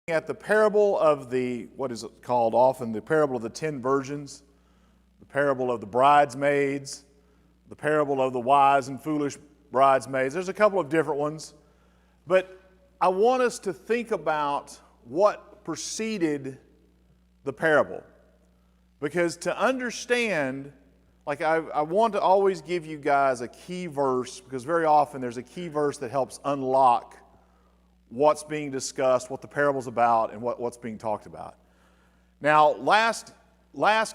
At the parable of what is it called often, the parable of the 10 virgins, the parable of the bridesmaids, the parable of the wise and foolish bridesmaids. There's a couple of different ones, but I want us to think about what preceded the parable. Because to understand, I want to always give you guys a key verse, because very often there's a key verse that helps unlock what's being discussed, what the parable's about, and what's being talked about. Now, last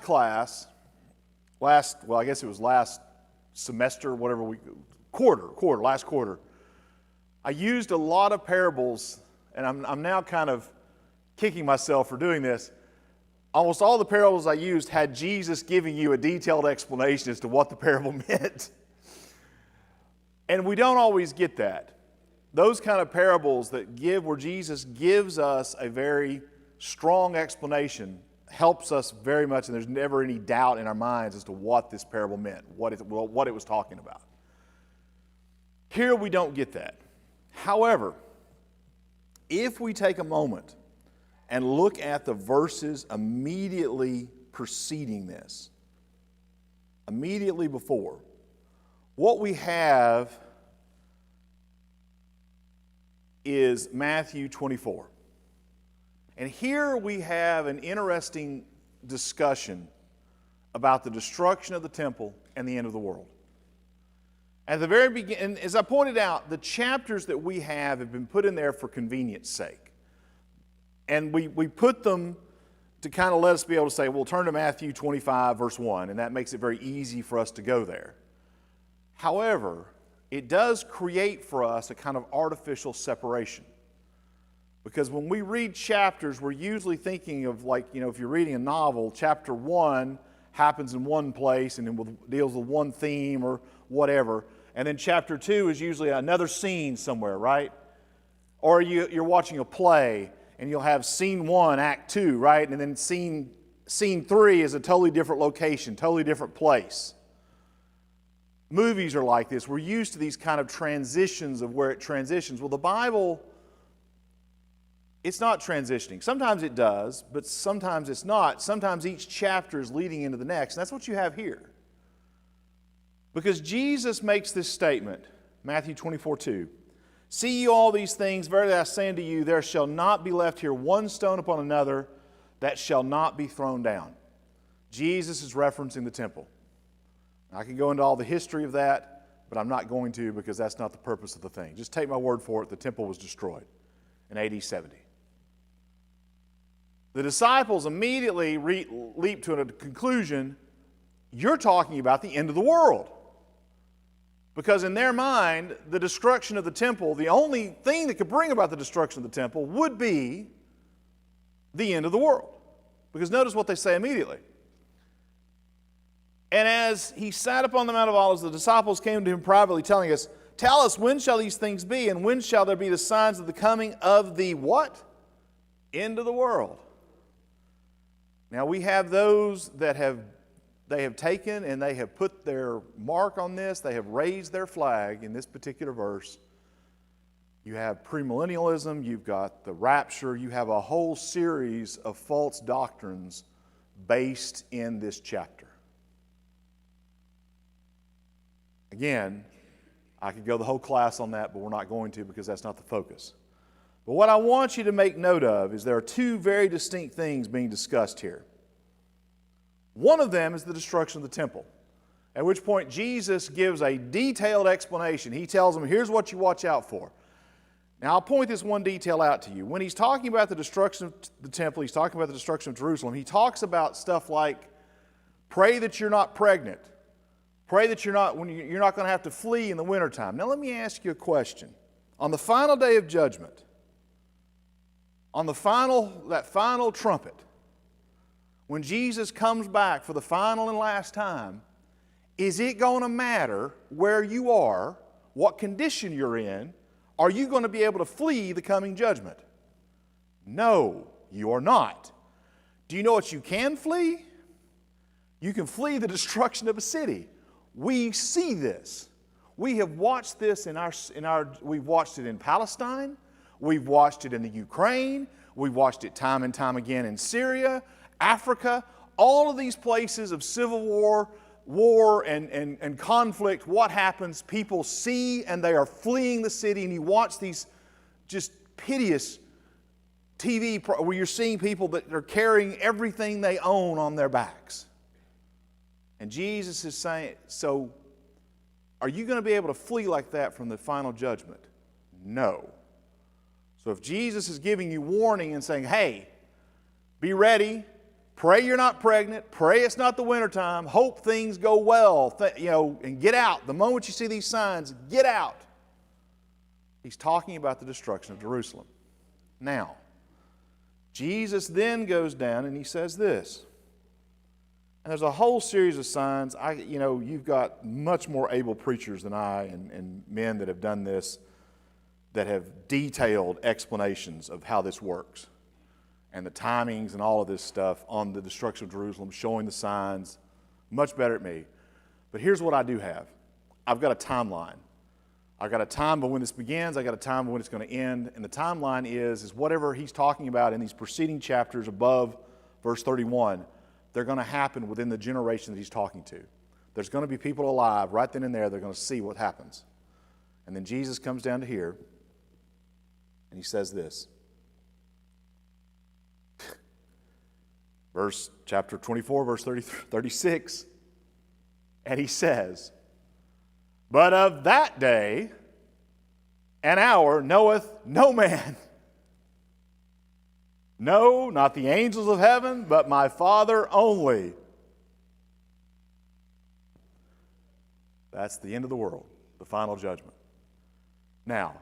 class, I guess it was last semester, last quarter, I used a lot of parables, and I'm now kind of kicking myself for doing this. Almost all the parables I used had Jesus giving you a detailed explanation as to what the parable meant. And we don't always get that. Those kind of parables where Jesus gives us a very strong explanation helps us very much, and there's never any doubt in our minds as to what this parable meant, what it was talking about. Here we don't get that. However, if we take a moment and look at the verses immediately preceding this, immediately before, what we have is Matthew 24. And here we have an interesting discussion about the destruction of the temple and the end of the world. At the very beginning, as I pointed out, the chapters that we have been put in there for convenience sake. And we put them to kind of let us be able to say, well, turn to Matthew 25, verse 1, and that makes it very easy for us to go there. However, it does create for us a kind of artificial separation. Because when we read chapters, we're usually thinking of if you're reading a novel, chapter 1 happens in one place and it deals with one theme or whatever. And then chapter 2 is usually another scene somewhere, right? Or you're watching a play and you'll have scene 1, act 2, right? And then scene 3 is a totally different location, totally different place. Movies are like this. We're used to these kind of transitions of where it transitions. Well, the Bible, it's not transitioning. Sometimes it does, but sometimes it's not. Sometimes each chapter is leading into the next, and that's what you have here. Because Jesus makes this statement, Matthew 24:2. See you all these things, verily I say unto you, there shall not be left here one stone upon another that shall not be thrown down. Jesus is referencing the temple. I can go into all the history of that, but I'm not going to, because that's not the purpose of the thing. Just take my word for it, the temple was destroyed in AD 70. The disciples immediately leap to a conclusion, you're talking about the end of the world. Because in their mind, the destruction of the temple, the only thing that could bring about the destruction of the temple would be the end of the world. Because notice what they say immediately. And as he sat upon the Mount of Olives, the disciples came to him privately, telling us, tell us, when shall these things be, and when shall there be the signs of the coming of the what? End of the world. Now we have those that they have taken and they have put their mark on this. They have raised their flag in this particular verse. You have premillennialism, you've got the rapture, you have a whole series of false doctrines based in this chapter. Again, I could go the whole class on that, but we're not going to, because that's not the focus. But what I want you to make note of is there are two very distinct things being discussed here. One of them is the destruction of the temple, at which point Jesus gives a detailed explanation. He tells them, here's what you watch out for. Now, I'll point this one detail out to you. When he's talking about the destruction of the temple, he's talking about the destruction of Jerusalem, he talks about stuff like, pray that you're not pregnant. Pray that you're not going to have to flee in the wintertime. Now let me ask you a question. On the final day of judgment, on that final trumpet, when Jesus comes back for the final and last time, is it going to matter where you are, what condition you're in? Are you going to be able to flee the coming judgment? No, you are not. Do you know what you can flee? You can flee the destruction of a city. We see this. We have watched this we've watched it in Palestine. We've watched it in the Ukraine. We've watched it time and time again in Syria, Africa, all of these places of civil war and conflict. What happens? People see and they are fleeing the city, and you watch these just piteous TV where you're seeing people that are carrying everything they own on their backs. And Jesus is saying, so are you going to be able to flee like that from the final judgment? No. So if Jesus is giving you warning and saying, hey, be ready, pray you're not pregnant, pray it's not the wintertime, hope things go well, and get out. The moment you see these signs, get out. He's talking about the destruction of Jerusalem. Now, Jesus then goes down and he says this. And there's a whole series of signs. You've got much more able preachers than I and men that have done this, that have detailed explanations of how this works and the timings and all of this stuff on the destruction of Jerusalem, showing the signs, much better at me. But here's what I do have. I've got a timeline. I've got a time of when this begins, I've got a time of when it's going to end, and the timeline is whatever he's talking about in these preceding chapters above verse 31, they're going to happen within the generation that he's talking to. There's going to be people alive right then and there. They're going to see what happens. And then Jesus comes down to here, and he says this. Chapter 24, verse 36. And he says, but of that day and hour knoweth no man. No, not the angels of heaven, but my Father only. That's the end of the world, the final judgment. Now,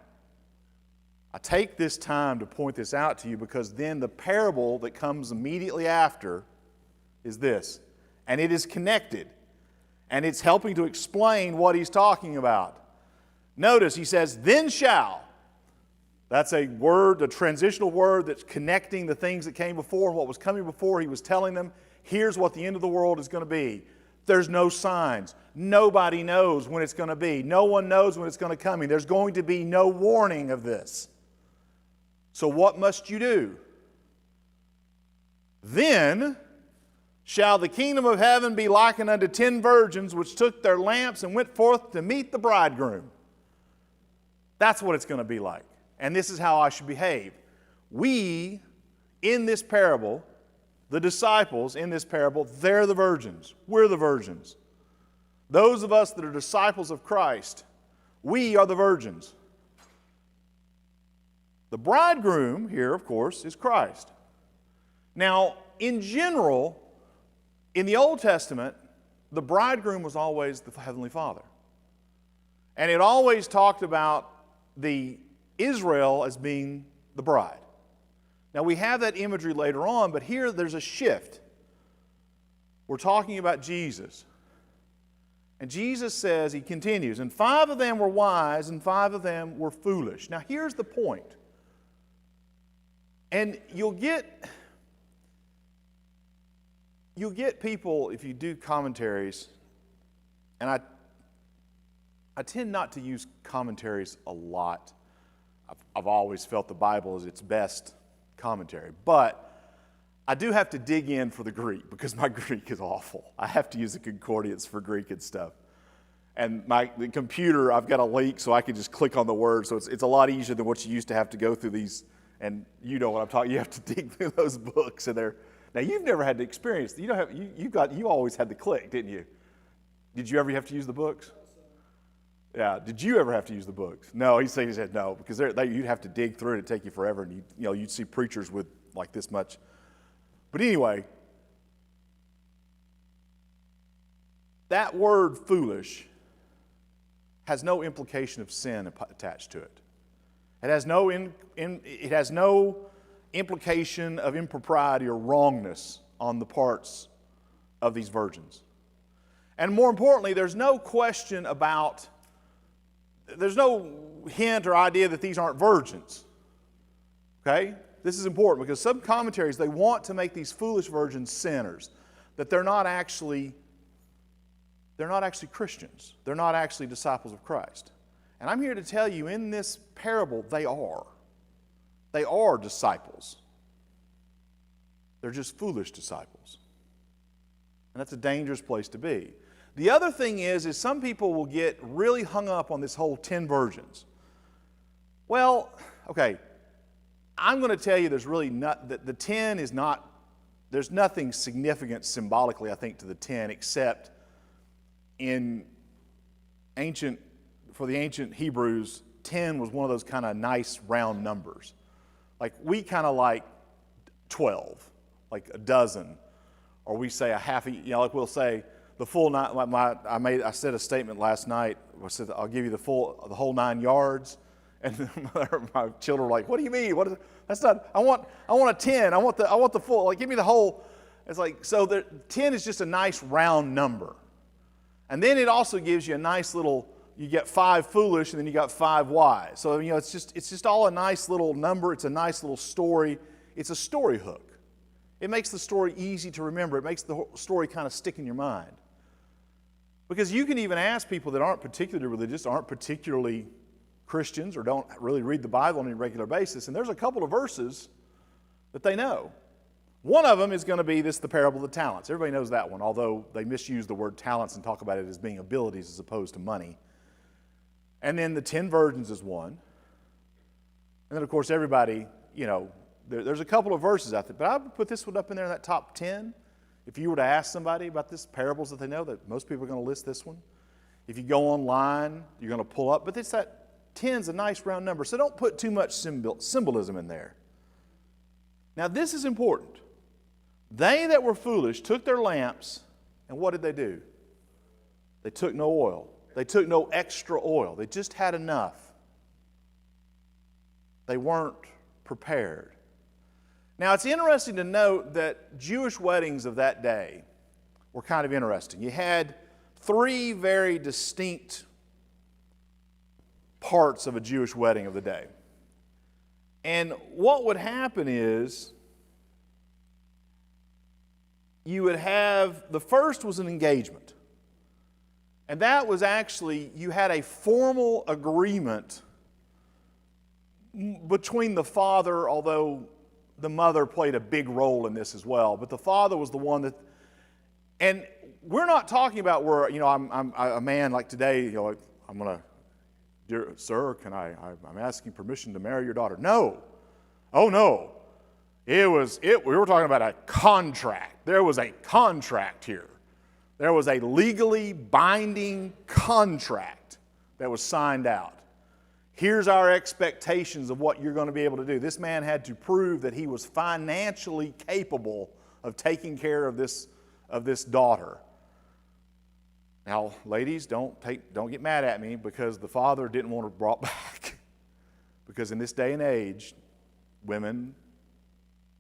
I take this time to point this out to you because then the parable that comes immediately after is this. And it is connected. And it's helping to explain what he's talking about. Notice he says, then shall. That's a word, a transitional word that's connecting the things that came before and what was coming before. He was telling them, here's what the end of the world is going to be. There's no signs. Nobody knows when it's going to be. No one knows when it's going to come. There's going to be no warning of this. So what must you do? Then shall the kingdom of heaven be likened unto 10 virgins which took their lamps and went forth to meet the bridegroom. That's what it's going to be like. And this is how I should behave. We, in this parable, the disciples in this parable, they're the virgins. We're the virgins. Those of us that are disciples of Christ, we are the virgins. The bridegroom here, of course, is Christ. Now, in general, in the Old Testament, the bridegroom was always the Heavenly Father. And it always talked about the Israel as being the bride. Now, we have that imagery later on, but here there's a shift. We're talking about Jesus. And Jesus says, he continues, and 5 of them were wise and 5 of them were foolish. Now, here's the point. And you'll get people, if you do commentaries, and I tend not to use commentaries a lot. I've always felt the Bible is its best commentary. But I do have to dig in for the Greek because my Greek is awful. I have to use the concordance for Greek and stuff. And the computer, I've got a link so I can just click on the word. So it's a lot easier than what you used to have to go through these. And you know what I'm talking. You have to dig through those books. And now you've never had the experience. You always had the click, didn't you? Did you ever have to use the books? Yeah. Did you ever have to use the books? No. He said no because you'd have to dig through it. It'd take you forever, and you'd see preachers with like this much. But anyway, that word "foolish" has no implication of sin attached to it. It has no implication of impropriety or wrongness on the parts of these virgins. And more importantly, there's no hint or idea that these aren't virgins. Okay? This is important because some commentaries, they want to make these foolish virgins sinners, that they're not actually Christians. They're not actually disciples of Christ. And I'm here to tell you, in this parable, they are. They are disciples They're just foolish disciples. And that's a dangerous place to be. The other thing is some people will get really hung up on this whole 10 virgins. Well, okay, I'm going to tell you there's really not, the 10 is not, there's nothing significant symbolically, I think, to the 10, except for the ancient Hebrews, 10 was one of those kind of nice round numbers. Like we kind of like 12, like a dozen, or we say a half, like we'll say the full nine. I said a statement last night. I said I'll give you the whole 9 yards, and my children were like, "What do you mean? That's not. I want a 10. I want the full. Like give me the whole." It's like so. 10 is just a nice round number, and then it also gives you a nice little. You get 5 foolish, and then you got 5 wise. So it's just all a nice little number. It's a nice little story. It's a story hook. It makes the story easy to remember. It makes the story kind of stick in your mind. Because you can even ask people that aren't particularly religious, aren't particularly Christians, or don't really read the Bible on a regular basis, and there's a couple of verses that they know. One of them is going to be the parable of the talents. Everybody knows that one, although they misuse the word talents and talk about it as being abilities as opposed to money. And then the 10 virgins is one. And then, of course, everybody, there's a couple of verses out there. But I would put this one up in there in that top 10. If you were to ask somebody about this parables that they know, that most people are going to list this one. If you go online, you're going to pull up. But it's that 10's a nice round number. So don't put too much symbolism in there. Now, this is important. They that were foolish took their lamps, and what did they do? They took no oil. They took no extra oil. They just had enough. They weren't prepared. Now, it's interesting to note that Jewish weddings of that day were kind of interesting. You had 3 very distinct parts of a Jewish wedding of the day. And what would happen is you would have, the first was an engagement. And that was actually, you had a formal agreement between the father, although the mother played a big role in this as well. But the father was the one that, and we're not talking about where, I'm a man like today, I'm going to, dear sir, I'm asking permission to marry your daughter. No. Oh, no. We were talking about a contract. There was a contract here. There was a legally binding contract that was signed out. Here's our expectations of what you're going to be able to do. This man had to prove that he was financially capable of taking care of this daughter. Now, ladies, don't get mad at me because the father didn't want her brought back. Because in this day and age, women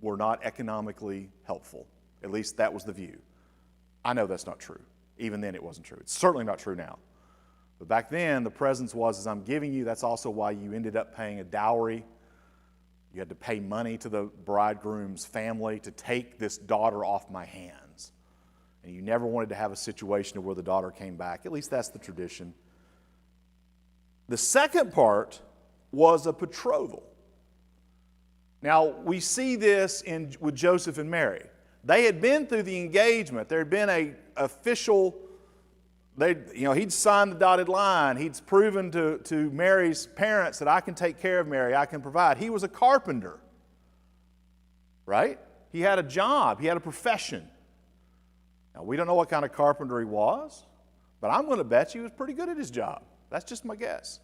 were not economically helpful. At least that was the view. I know that's not true. Even then it wasn't true. It's certainly not true now. But back then the presence was, as I'm giving you, that's also why you ended up paying a dowry. You had to pay money to the bridegroom's family to take this daughter off my hands. And you never wanted to have a situation where the daughter came back. At least that's the tradition. The second part was a betrothal. Now, we see this with Joseph and Mary. They had been through the engagement. There had been an official, he'd signed the dotted line. He'd proven to Mary's parents that I can take care of Mary, I can provide. He was a carpenter, right? He had a job. He had a profession. Now, we don't know what kind of carpenter he was, but I'm going to bet you he was pretty good at his job. That's just my guess.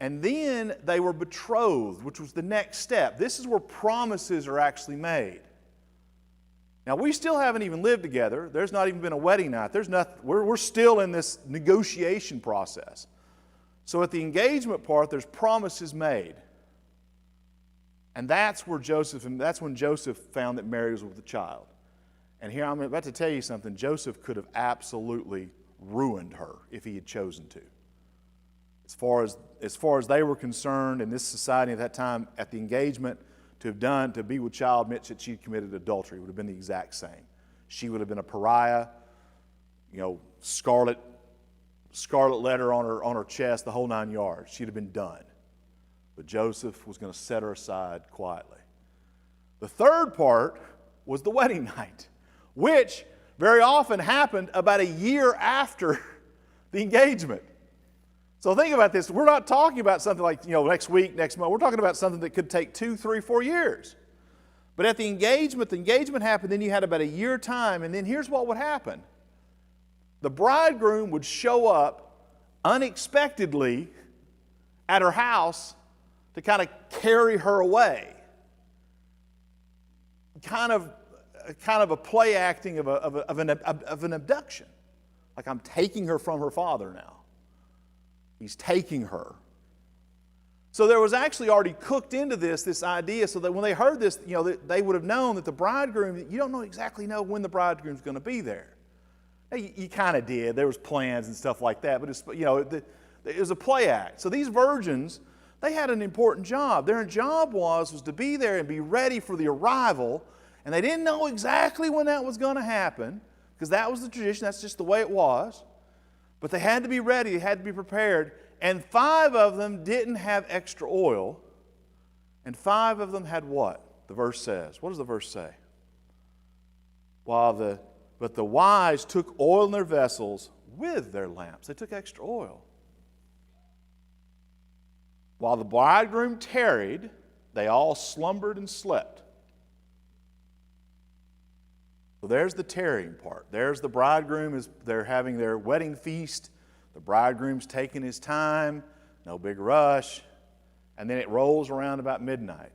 And then they were betrothed, which was the next step. This is where promises are actually made. Now, we still haven't even lived together. There's not even been a wedding night. There's nothing. We're still in this negotiation process. So at the engagement part, there's promises made. And that's when Joseph found that Mary was with a child. And here I'm about to tell you something. Joseph could have absolutely ruined her if he had chosen to. As far as they were concerned in this society at that time, at the engagement, to be with child meant that she committed adultery. It would have been the exact same. She would have been a pariah, scarlet letter on her chest, the whole 9 yards. She'd have been done. But Joseph was going to set her aside quietly. The third part was the wedding night, which very often happened about a year after the engagement. So think about this. We're not talking about something like, next week, next month. We're talking about something that could take 2, 3, 4 years. But at the engagement happened, then you had about a year time, and then here's what would happen. The bridegroom would show up unexpectedly at her house to kind of carry her away. Kind of a play acting of an abduction. Like, I'm taking her from her father now. He's taking her. So there was actually already cooked into this idea, so that when they heard this, they would have known that the bridegroom, you don't exactly know when the bridegroom's going to be there. Now, you kind of did. There was plans and stuff like that, but it was a play act. So these virgins, they had an important job. Their job was to be there and be ready for the arrival, and they didn't know exactly when that was going to happen, because that was the tradition. That's just the way it was. But they had to be ready. They had to be prepared. And 5 of them didn't have extra oil. And 5 of them had what? The verse says. What does the verse say? But the wise took oil in their vessels with their lamps. They took extra oil. While the bridegroom tarried, they all slumbered and slept. So there's the tarrying part. There's the bridegroom, they're having their wedding feast. The bridegroom's taking his time, no big rush, and then it rolls around about midnight.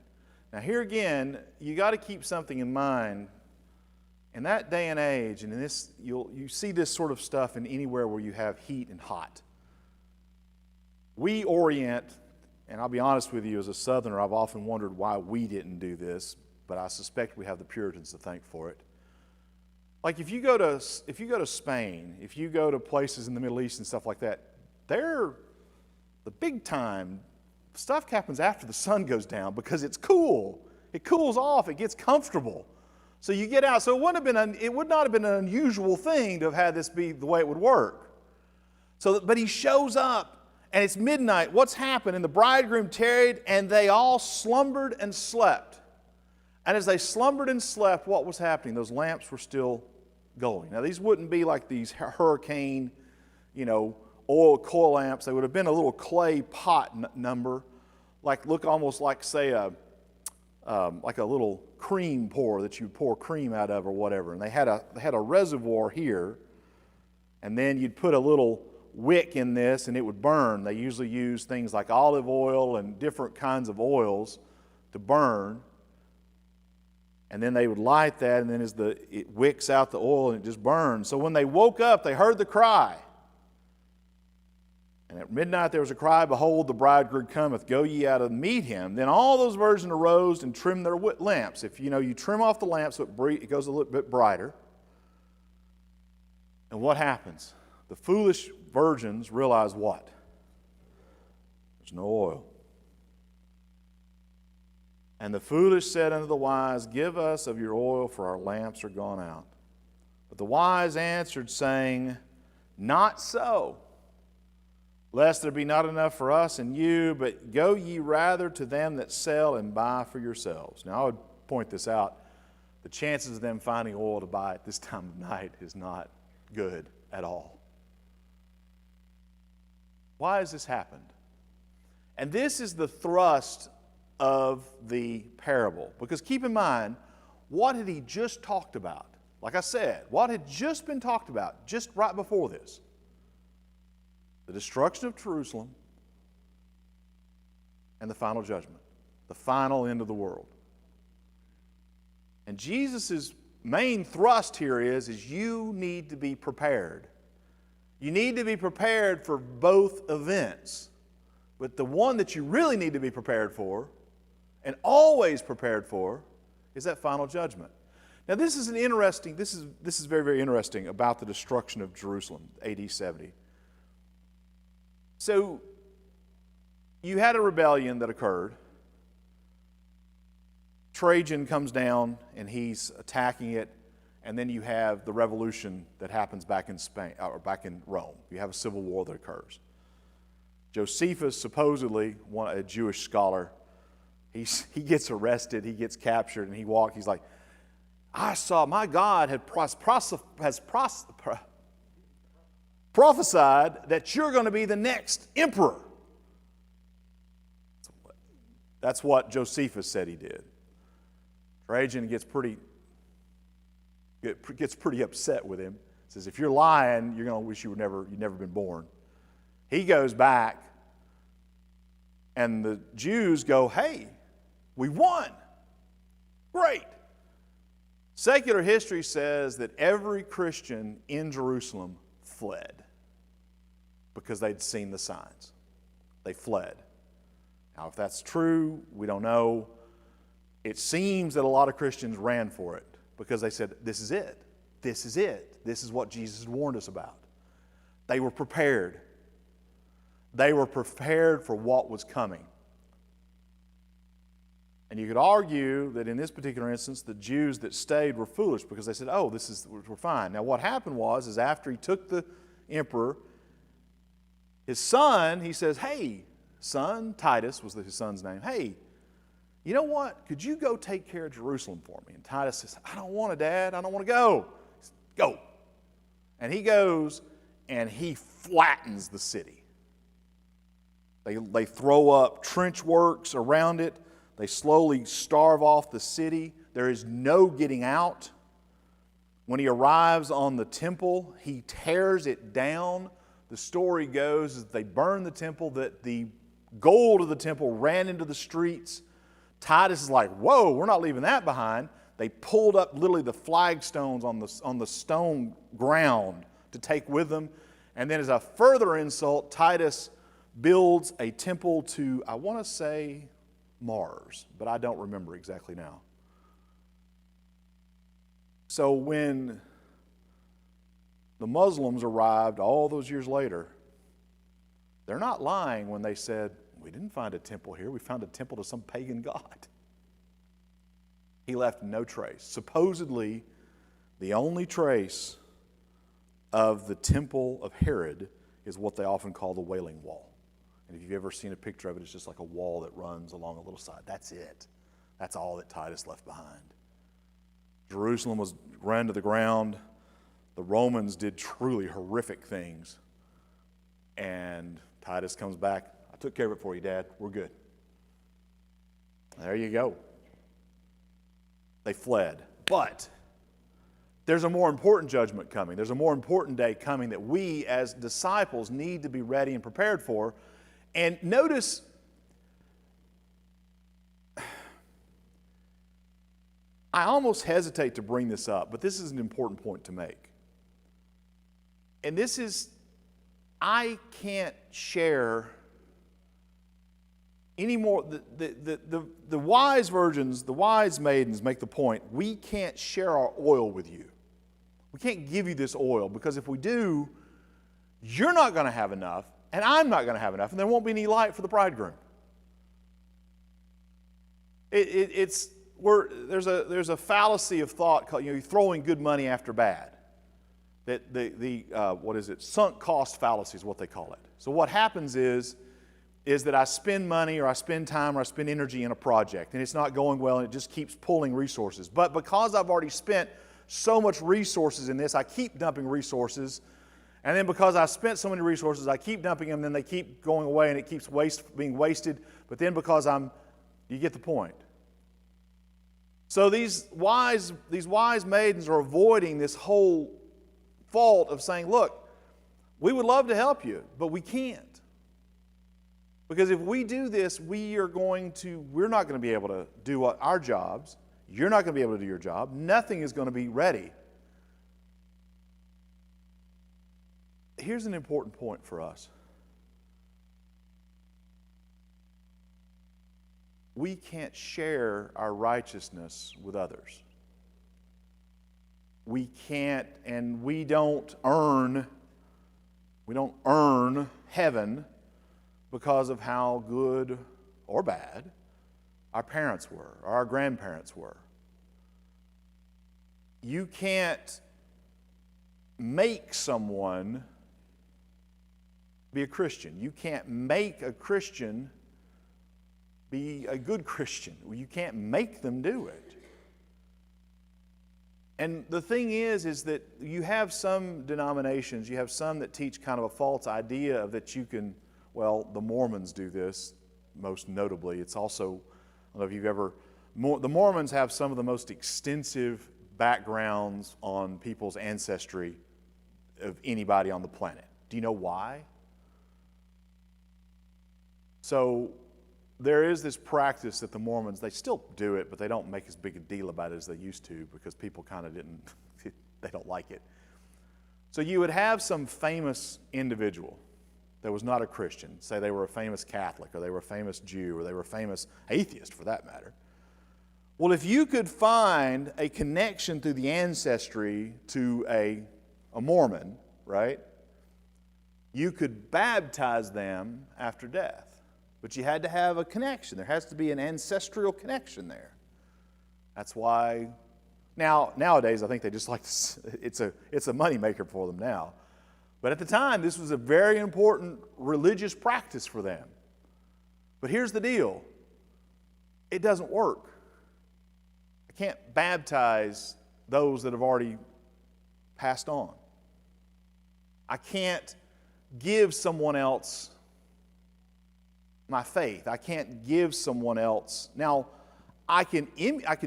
Now here again, you got to keep something in mind. In that day and age, and in this, you see this sort of stuff in anywhere where you have heat and hot. We orient, and I'll be honest with you, as a Southerner, I've often wondered why we didn't do this, but I suspect we have the Puritans to thank for it. Like if you go to Spain, if you go to places in the Middle East and stuff like that, the big time stuff happens after the sun goes down because it's cool. It cools off. It gets comfortable. So you get out. So it would not have been an unusual thing to have had this be the way it would work. But he shows up, and it's midnight. What's happened? And the bridegroom tarried, and they all slumbered and slept. And as they slumbered and slept, what was happening? Those lamps were still going. Now, these wouldn't be like these hurricane, oil coil lamps. They would have been a little clay pot number, look almost like, say, like a little cream pour that you pour cream out of or whatever. And they had a reservoir here, and then you'd put a little wick in this, and it would burn. They usually use things like olive oil and different kinds of oils to burn. And then they would light that, and then it wicks out the oil and it just burns. So when they woke up, they heard the cry. And at midnight there was a cry, "Behold, the bridegroom cometh, go ye out and meet him." Then all those virgins arose and trimmed their lamps. If you trim off the lamp so it goes a little bit brighter. And what happens? The foolish virgins realize what? There's no oil. And the foolish said unto the wise, "Give us of your oil, for our lamps are gone out." But the wise answered, saying, "Not so, lest there be not enough for us and you, but go ye rather to them that sell and buy for yourselves." Now I would point this out. The chances of them finding oil to buy at this time of night is not good at all. Why has this happened? And this is the thrust of the parable. Because keep in mind, what had he just talked about? Like I said, what had just been talked about just right before this? The destruction of Jerusalem and the final judgment, the final end of the world. And Jesus' main thrust here is you need to be prepared. You need to be prepared for both events. But the one that you really need to be prepared for, and always prepared for, is that final judgment. Now this is very, very interesting about the destruction of Jerusalem, AD 70. So you had a rebellion that occurred. Trajan comes down and he's attacking it, and then you have the revolution that happens back in Spain or back in Rome. You have a civil war that occurs. Josephus, supposedly a Jewish scholar, He gets arrested, he gets captured, and he's like, I saw my God has prophesied that you're going to be the next emperor. That's what Josephus said he did. Trajan gets pretty upset with him. Says, if you're lying, you're going to wish you'd never been born. He goes back, and the Jews go, hey, we won. Great. Secular history says that every Christian in Jerusalem fled because they'd seen the signs. They fled. Now, if that's true, we don't know. It seems that a lot of Christians ran for it because they said, this is it. This is it. This is what Jesus had warned us about. They were prepared. They were prepared for what was coming. And you could argue that in this particular instance, the Jews that stayed were foolish because they said, oh, we're fine. Now, what happened is after he took the emperor, his son, he says, hey, son, Titus was his son's name, hey, you know what? Could you go take care of Jerusalem for me? And Titus says, I don't want to, Dad. I don't want to go. He says, go. And he goes and he flattens the city. They throw up trench works around it. They slowly starve off the city. There is no getting out. When he arrives on the temple, he tears it down. The story goes that they burned the temple, that the gold of the temple ran into the streets. Titus is like, whoa, we're not leaving that behind. They pulled up literally the flagstones on the stone ground to take with them. And then as a further insult, Titus builds a temple to, I want to say, Mars, but I don't remember exactly now. So when the Muslims arrived all those years later, they're not lying when they said, we didn't find a temple here. We found a temple to some pagan god. He left no trace. Supposedly, the only trace of the temple of Herod is what they often call the Wailing Wall. And if you've ever seen a picture of it, it's just like a wall that runs along a little side. That's it. That's all that Titus left behind. Jerusalem was run to the ground. The Romans did truly horrific things. And Titus comes back. I took care of it for you, Dad. We're good. There you go. They fled. But there's a more important judgment coming. There's a more important day coming that we as disciples need to be ready and prepared for. And notice, I almost hesitate to bring this up, but this is an important point to make. And this is, I can't share anymore. The wise virgins, the wise maidens make the point, we can't share our oil with you. We can't give you this oil because if we do, you're not going to have enough. And I'm not going to have enough, and there won't be any light for the bridegroom. There's a fallacy of thought called, you're throwing good money after bad. That sunk cost fallacy is what they call it. So what happens is that I spend money or I spend time or I spend energy in a project, and it's not going well, and it just keeps pulling resources. But because I've already spent so much resources in this, I keep dumping resources. And then because I spent so many resources, I keep dumping them, then they keep going away and it keeps being wasted. But then because you get the point. So these wise maidens are avoiding this whole fault of saying, look, we would love to help you, but we can't. Because if we do this, we're not going to be able to do our jobs. You're not going to be able to do your job. Nothing is going to be ready. Here's an important point for us. We can't share our righteousness with others. We can't, and we don't earn heaven because of how good or bad our parents were or our grandparents were. You can't make someone be a Christian. You can't make a Christian be a good Christian. You can't make them do it. And the thing is that you have some denominations, you have some that teach kind of a false idea of that you can, well, the Mormons do this most notably. It's also, I don't know if you've ever, the Mormons have some of the most extensive backgrounds on people's ancestry of anybody on the planet. Do you know why? So there is this practice that the Mormons, they still do it, but they don't make as big a deal about it as they used to because people kind of they don't like it. So you would have some famous individual that was not a Christian. Say they were a famous Catholic, or they were a famous Jew, or they were a famous atheist for that matter. Well, if you could find a connection through the ancestry to a Mormon, right, you could baptize them after death. But you had to have a connection. There has to be an ancestral connection there. That's why nowadays I think they just like it's a moneymaker for them now. But at the time, this was a very important religious practice for them. But here's the deal. It doesn't work. I can't baptize those that have already passed on. I can't give someone else my faith. I can't give someone else. Now, I can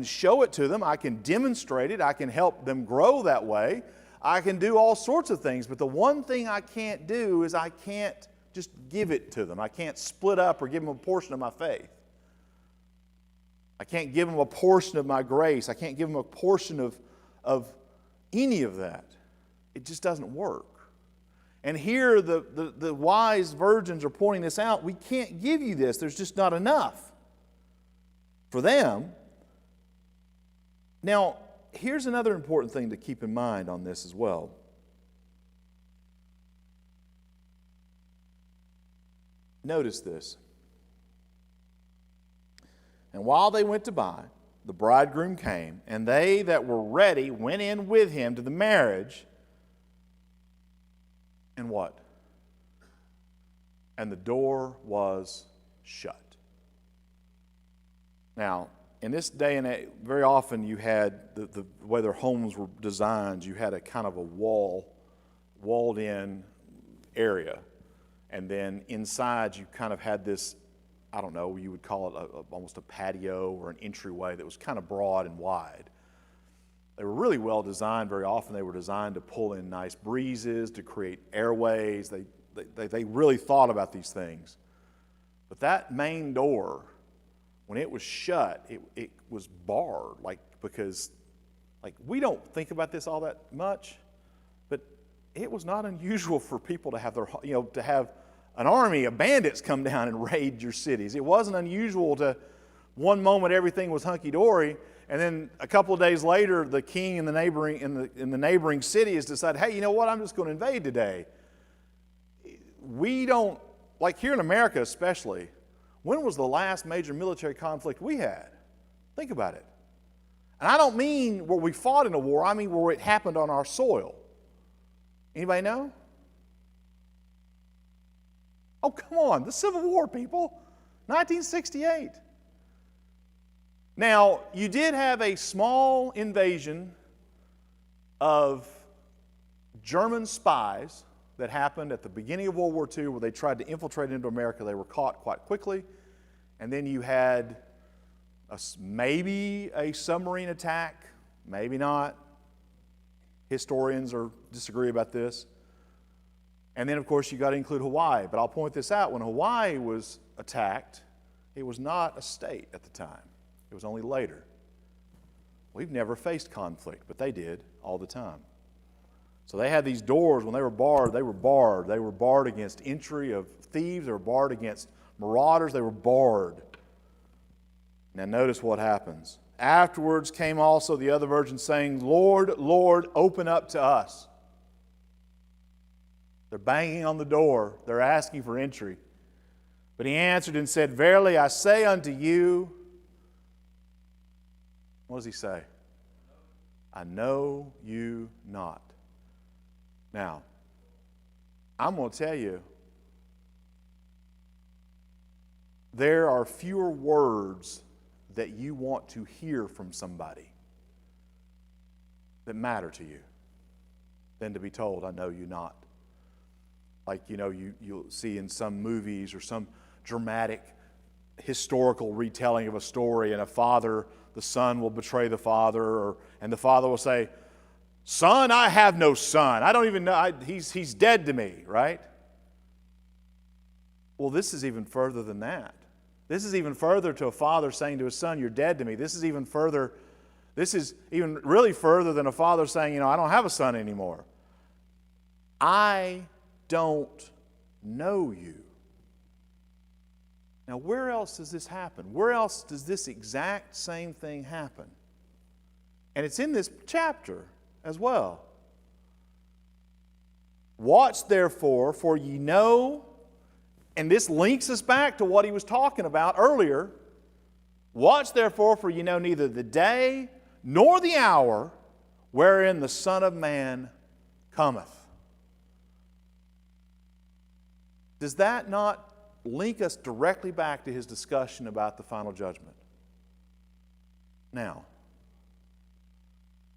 show it to them. I can demonstrate it. I can help them grow that way. I can do all sorts of things. But the one thing I can't do is I can't just give it to them. I can't split up or give them a portion of my faith. I can't give them a portion of my grace. I can't give them a portion of any of that. It just doesn't work. And here the wise virgins are pointing this out. We can't give you this. There's just not enough for them. Now, here's another important thing to keep in mind on this as well. Notice this. And while they went to buy, the bridegroom came, and they that were ready went in with him to the marriage. And what? And the door was shut. Now, in this day and age, very often you had the way their homes were designed, you had a kind of a walled in area. And then inside you kind of had this, I don't know, you would call it almost a patio or an entryway that was kind of broad and wide. They were really well designed. Very often they were designed to pull in nice breezes, to create airways. They really thought about these things. But that main door, when it was shut, it was barred, because we don't think about this all that much, but it was not unusual for people to have to have an army of bandits come down and raid your cities. It wasn't unusual to one moment everything was hunky-dory, and then a couple of days later, the king in the neighboring city has decided, hey, you know what? I'm just going to invade today. We don't, like here in America especially, when was the last major military conflict we had? Think about it. And I don't mean where we fought in a war. I mean where it happened on our soil. Anybody know? Oh, come on. The Civil War, people. 1968. Now, you did have a small invasion of German spies that happened at the beginning of World War II where they tried to infiltrate into America. They were caught quite quickly. And then you had maybe a submarine attack, maybe not. Historians disagree about this. And then, of course, you got to include Hawaii. But I'll point this out. When Hawaii was attacked, it was not a state at the time. It was only later. We've never faced conflict, but they did all the time. So they had these doors. When they were barred, they were barred. They were barred against entry of thieves. They were barred against marauders. They were barred. Now notice what happens. Afterwards came also the other virgins saying, Lord, Lord, open up to us. They're banging on the door. They're asking for entry. But he answered and said, Verily I say unto you, what does he say? I know you not. Now, I'm going to tell you, there are fewer words that you want to hear from somebody that matter to you than to be told, I know you not. Like, you'll see in some movies or some dramatic historical retelling of a story, and the son will betray the father, and the father will say, son, I have no son. I don't even know. He's dead to me, right? Well, this is even further than that. This is even further to a father saying to his son, you're dead to me. This is even really further than a father saying, I don't have a son anymore. I don't know you. Now, where else does this happen? Where else does this exact same thing happen? And it's in this chapter as well. Watch therefore, for ye know, and this links us back to what he was talking about earlier. Watch therefore, for ye know neither the day nor the hour wherein the Son of Man cometh. Does that not link us directly back to his discussion about the final judgment? Now,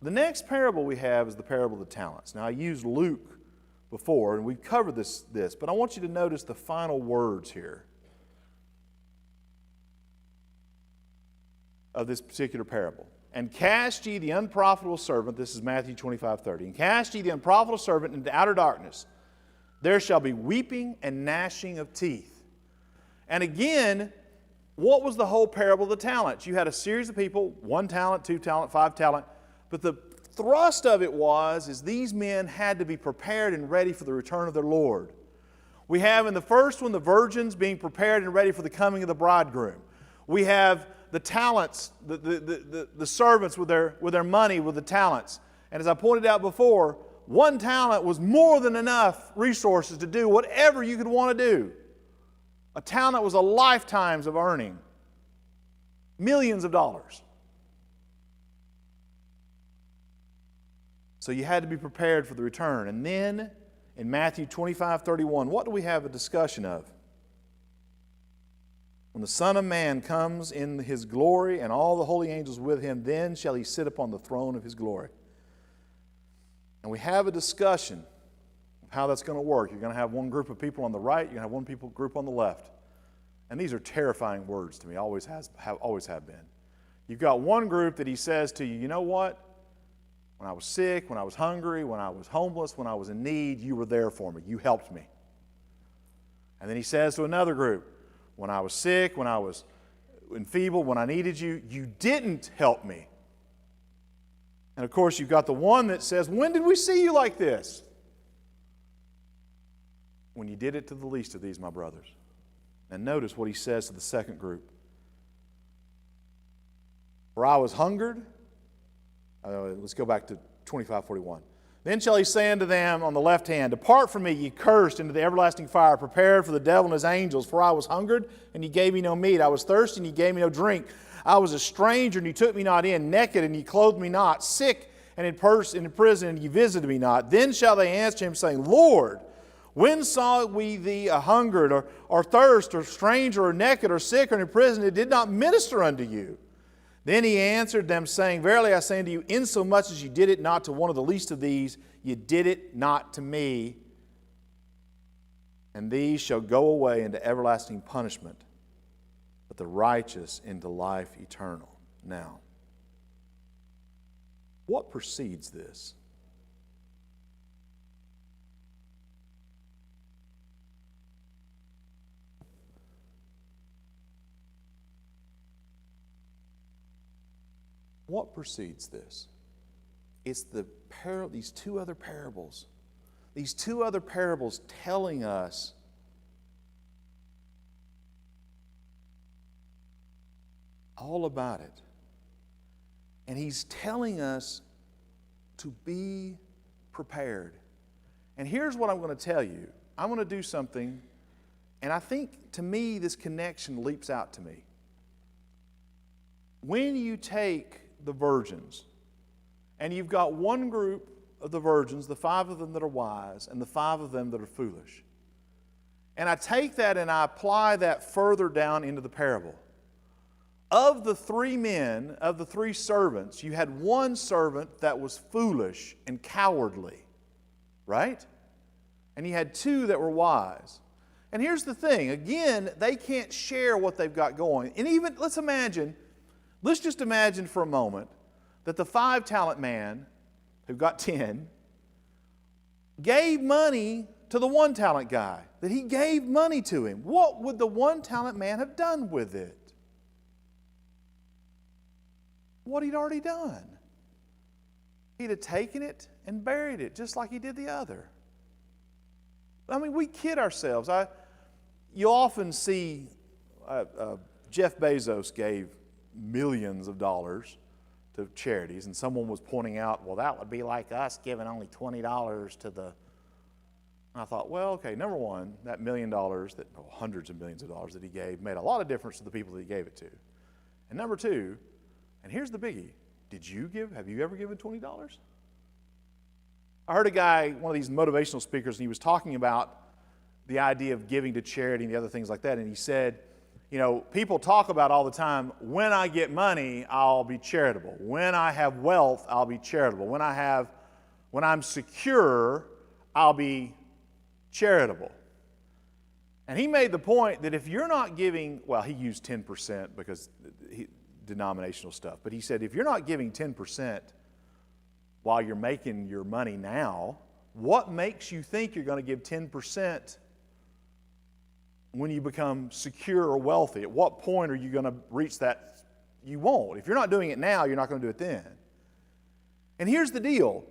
the next parable we have is the parable of the talents. Now, I used Luke before, and we've covered this, but I want you to notice the final words here of this particular parable. And cast ye the unprofitable servant, this is Matthew 25:30, and cast ye the unprofitable servant into outer darkness. There shall be weeping and gnashing of teeth. And again, what was the whole parable of the talents? You had a series of people, 1 talent, 2 talent, 5 talent, but the thrust of it is these men had to be prepared and ready for the return of their Lord. We have in the first one the virgins being prepared and ready for the coming of the bridegroom. We have the talents, the servants with their money, with the talents. And as I pointed out before, 1 talent was more than enough resources to do whatever you could want to do. A talent was a lifetime's of earning. Millions of dollars. So you had to be prepared for the return. And then in Matthew 25:31, what do we have a discussion of? When the Son of Man comes in his glory and all the holy angels with him, then shall he sit upon the throne of his glory. And we have a discussion of how that's going to work. You're going to have one group of people on the right, you're going to have one group on the left. And these are terrifying words to me, always have been. You've got one group that he says to you, you know what? When I was sick, when I was hungry, when I was homeless, when I was in need, you were there for me. You helped me. And then he says to another group, when I was sick, when I was enfeebled, when I needed you, you didn't help me. And of course, you've got the one that says, when did we see you like this? When you did it to the least of these, my brothers. And notice what he says to the second group. For I was hungered. Let's go back to 25:41. Then shall he say unto them on the left hand, depart from me, ye cursed, into the everlasting fire, prepared for the devil and his angels. For I was hungered, and ye gave me no meat. I was thirsty, and ye gave me no drink. I was a stranger, and ye took me not in. Naked, and ye clothed me not. Sick, and in prison, and ye visited me not. Then shall they answer him, saying, Lord, when saw we thee a hungered, or thirst, or stranger, or naked, or sick, or in prison, and did not minister unto you? Then he answered them, saying, verily I say unto you, insomuch as you did it not to one of the least of these, you did it not to me. And these shall go away into everlasting punishment, but the righteous into life eternal. Now, what precedes this? What precedes this? It's these two other parables. These two other parables telling us all about it. And he's telling us to be prepared. And here's what I'm going to tell you. I'm going to do something, and I think, to me, this connection leaps out to me. When you take the virgins, and you've got one group of the virgins, the 5 of them that are wise, and the 5 of them that are foolish, And I take that and I apply that further down into the parable. Of the three men, of the three servants, you had one servant that was foolish and cowardly, right? And you had two that were wise. And here's the thing, again, they can't share what they've got going. And even, let's just imagine for a moment that the 5-talent man, who got 10, gave money to the 1-talent guy, that he gave money to him. What would the 1-talent man have done with it? What he'd already done. He'd have taken it and buried it, just like he did the other. I mean, we kid ourselves. You often see Jeff Bezos gave millions of dollars to charities, and someone was pointing out, well, that would be like us giving only $20 to the... And I thought, well, okay, number one, that $1 million, hundreds of millions of dollars that he gave made a lot of difference to the people that he gave it to. And number two, and here's the biggie, have you ever given $20? I heard a guy, one of these motivational speakers, and he was talking about the idea of giving to charity and the other things like that, and he said, you know, people talk about all the time, when I get money, I'll be charitable. When I have wealth, I'll be charitable. When I'm secure, I'll be charitable. And he made the point that if you're not giving, well, he used 10% because denominational stuff, but he said if you're not giving 10% while you're making your money now, what makes you think you're going to give 10% when you become secure or wealthy? At what point are you going to reach that? You won't. If you're not doing it now, you're not going to do it then. And here's the deal.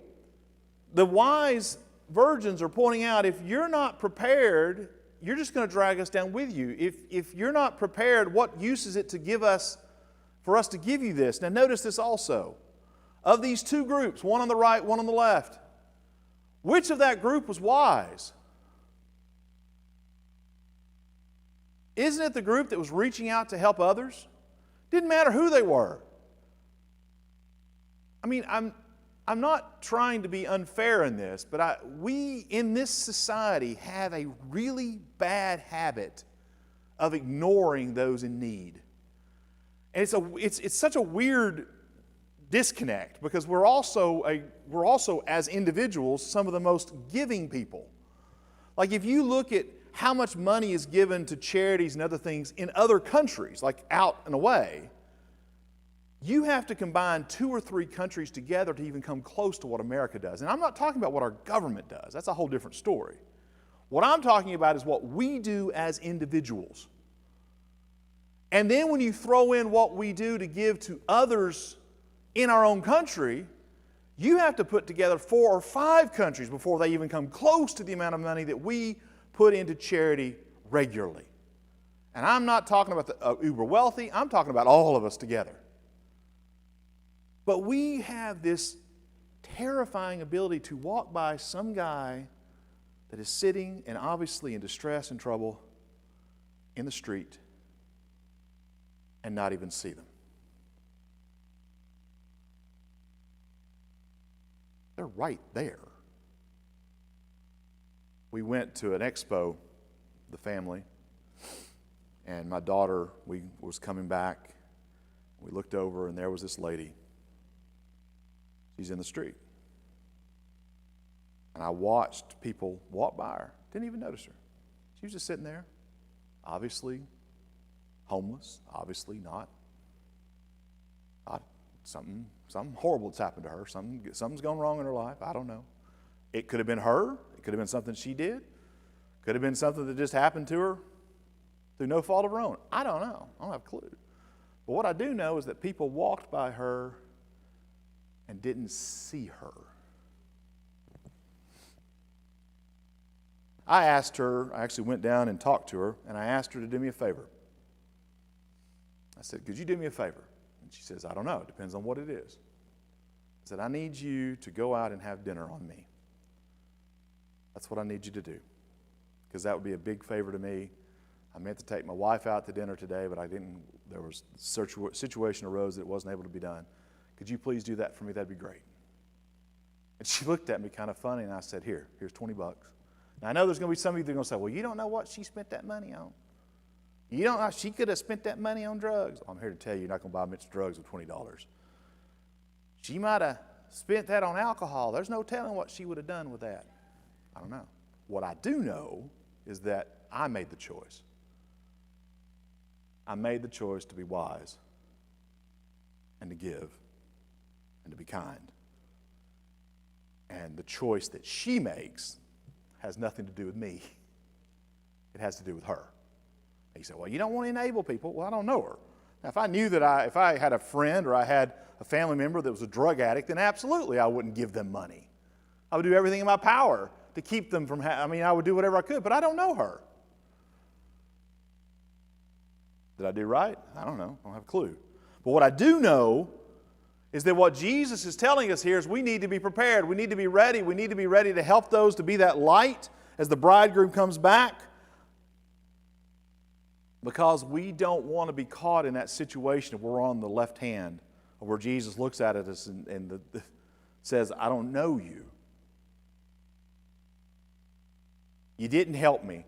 The wise virgins are pointing out, if you're not prepared, you're just going to drag us down with you. If you're not prepared, what use is it to give us, for us to give you this? Now notice this also. Of these two groups, one on the right, one on the left, which of that group was wise? Isn't it the group that was reaching out to help others? Didn't matter who they were. I mean, I'm not trying to be unfair in this, but we in this society have a really bad habit of ignoring those in need. And it's such a weird disconnect because we're also as individuals some of the most giving people. Like if you look at how much money is given to charities and other things in other countries, like out and away, you have to combine 2 or 3 countries together to even come close to what America does. And I'm not talking about what our government does. That's a whole different story. What I'm talking about is what we do as individuals. And then when you throw in what we do to give to others in our own country, you have to put together 4 or 5 countries before they even come close to the amount of money that we put into charity regularly. And I'm not talking about the uber wealthy, I'm talking about all of us together. But we have this terrifying ability to walk by some guy that is sitting and obviously in distress and trouble in the street and not even see them. They're right there. We went to an expo, the family, and my daughter, was coming back. We looked over and there was this lady. She's in the street. And I watched people walk by her. Didn't even notice her. She was just sitting there, obviously homeless, obviously not. Something horrible that's happened to her. Something's gone wrong in her life. I don't know. It could have been her. It could have been something she did. Could have been something that just happened to her through no fault of her own. I don't know. I don't have a clue. But what I do know is that people walked by her and didn't see her. I actually went down and talked to her, and I asked her to do me a favor. I said, could you do me a favor? And she says, I don't know. It depends on what it is. I said, I need you to go out and have dinner on me. That's what I need you to do, because that would be a big favor to me. I meant to take my wife out to dinner today, but I didn't. There was a situation arose that it wasn't able to be done. Could you please do that for me? That'd be great. And she looked at me kind of funny, and I said, here's $20. Now, I know there's going to be some of you that are going to say, well, you don't know what she spent that money on. You don't know, she could have spent that money on drugs. I'm here to tell you, you're not going to buy a mixed drugs with $20. She might have spent that on alcohol. There's no telling what she would have done with that. I don't know. What I do know is that I made the choice. I made the choice to be wise and to give and to be kind. And the choice that she makes has nothing to do with me. It has to do with her. And you say, well, you don't want to enable people. Well, I don't know her. Now, if I knew that if I had a friend or I had a family member that was a drug addict, then absolutely I wouldn't give them money. I would do everything in my power to keep them from, I would do whatever I could, but I don't know her. Did I do right? I don't know. I don't have a clue. But what I do know is that what Jesus is telling us here is we need to be prepared. We need to be ready. We need to be ready to help those to be that light as the bridegroom comes back, because we don't want to be caught in that situation where we're on the left hand, or where Jesus looks at us and says, I don't know you. You didn't help me.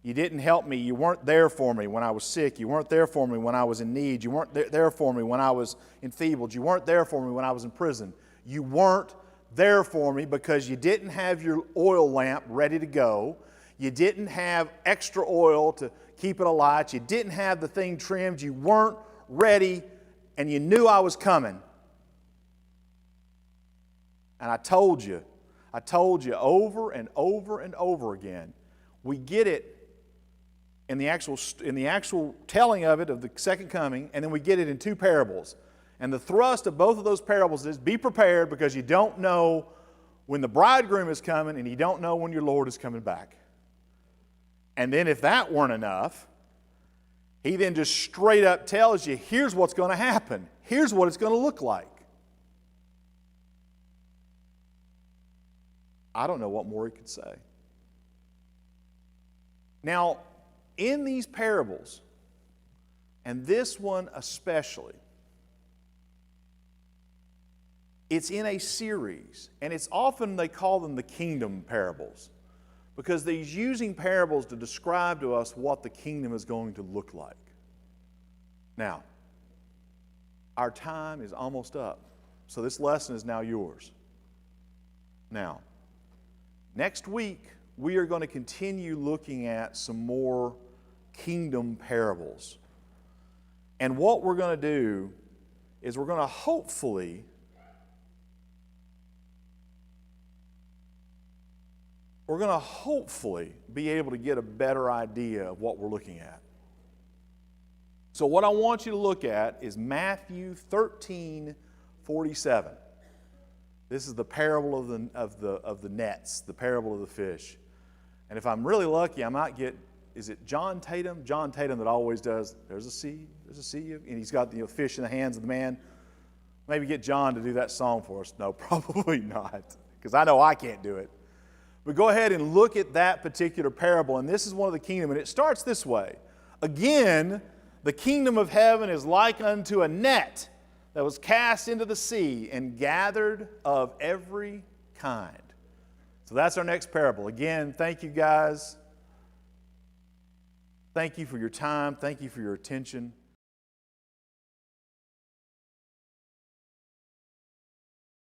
You didn't help me. You weren't there for me when I was sick. You weren't there for me when I was in need. You weren't there for me when I was enfeebled. You weren't there for me when I was in prison. You weren't there for me because you didn't have your oil lamp ready to go. You didn't have extra oil to keep it alight. You didn't have the thing trimmed. You weren't ready, and you knew I was coming. And I told you over and over and over again. We get it in the actual telling of it, of the second coming, and then we get it in two parables. And the thrust of both of those parables is be prepared, because you don't know when the bridegroom is coming and you don't know when your Lord is coming back. And then if that weren't enough, he then just straight up tells you, here's what's going to happen. Here's what it's going to look like. I don't know what more he could say. Now, in these parables, and this one especially, it's in a series, and it's often they call them the kingdom parables, because they're using parables to describe to us what the kingdom is going to look like. Now, our time is almost up, so this lesson is now yours. Now, next week, we are going to continue looking at some more kingdom parables. And what we're going to do is we're going to hopefully be able to get a better idea of what we're looking at. So what I want you to look at is Matthew 13:47. This is the parable of the nets, the parable of the fish. And if I'm really lucky, I might get, is it John Tatum? John Tatum that always does, there's a sea, and he's got the fish in the hands of the man. Maybe get John to do that song for us. No, probably not, because I know I can't do it. But go ahead and look at that particular parable, and this is one of the kingdom, and it starts this way. Again, the kingdom of heaven is like unto a net that was cast into the sea and gathered of every kind. So that's our next parable. Again, thank you guys. Thank you for your time. Thank you for your attention.